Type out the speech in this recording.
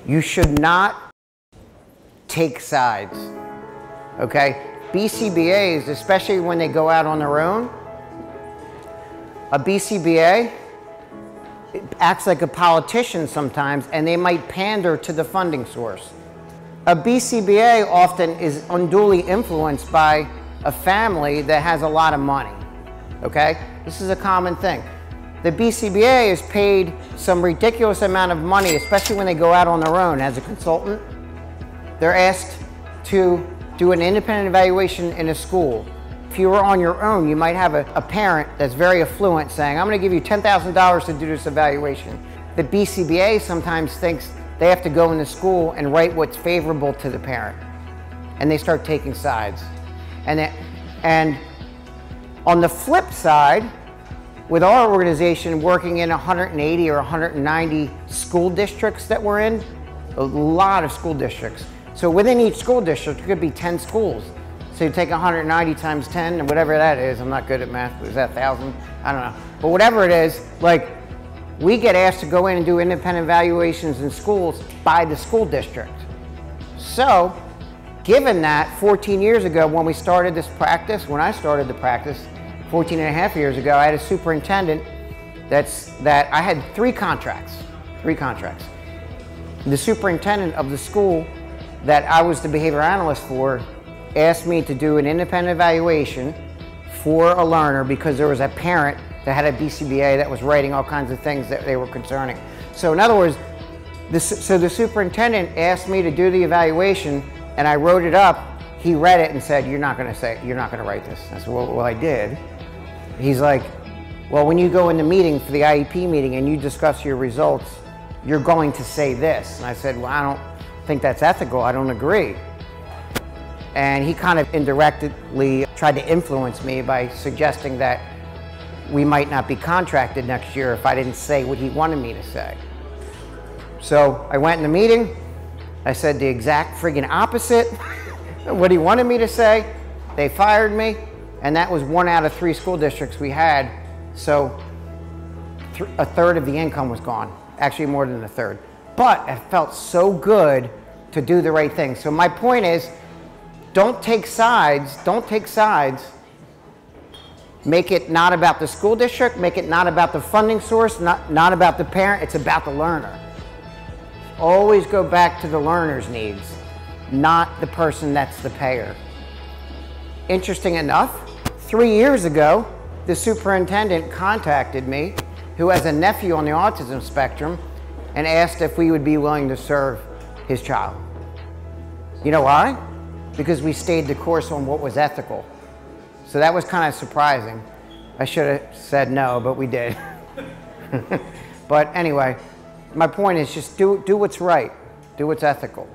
You should not take sides, okay? BCBAs, especially when they go out on their own, a BCBA acts like a politician sometimes, and they might pander to the funding source. A BCBA often is unduly influenced by a family that has a lot of money, okay? This is a common thing. The BCBA is paid some ridiculous amount of money, especially when they go out on their own as a consultant. They're asked to do an independent evaluation in a school. If you were on your own, you might have a parent that's very affluent saying, I'm going to give you $10,000 to do this evaluation. The BCBA sometimes thinks they have to go into school and write what's favorable to the parent. And they start taking sides. And on the flip side, with our organization working in 180 or 190 school districts that we're in, a lot of school districts. So within each school district, there could be 10 schools. So you take 190 times 10, and whatever that is, I'm not good at math, is that 1,000? I don't know. But whatever it is, like, we get asked to go in and do independent evaluations in schools by the school district. So, given that 14 years ago when we started this practice, when I started the practice, 14 and a half years ago, I had a superintendent that I had three contracts. The superintendent of the school that I was the behavior analyst for asked me to do an independent evaluation for a learner because there was a parent that had a BCBA that was writing all kinds of things that they were concerning. So in other words, the superintendent asked me to do the evaluation, and I wrote it up. He read it and said, you're not going to write this. I said, well, I did. He's like, well, when you go in the meeting for the IEP meeting and you discuss your results, you're going to say this. And I said, well, I don't think that's ethical. I don't agree. And he kind of indirectly tried to influence me by suggesting that we might not be contracted next year if I didn't say what he wanted me to say. So I went in the meeting. I said the exact friggin' opposite of what he wanted me to say. They fired me. And that was 1 out of 3 school districts we had. So a third of the income was gone. Actually more than a third. But it felt so good to do the right thing. So my point is, don't take sides. Don't take sides. Make it not about the school district. Make it not about the funding source. Not about the parent. It's about the learner. Always go back to the learner's needs, not the person that's the payer. Interesting enough, 3 years ago, the superintendent contacted me, who has a nephew on the autism spectrum, and asked if we would be willing to serve his child. You know why? Because we stayed the course on what was ethical. So that was kind of surprising. I should have said no, but we did. But anyway, my point is just do what's right. Do what's ethical.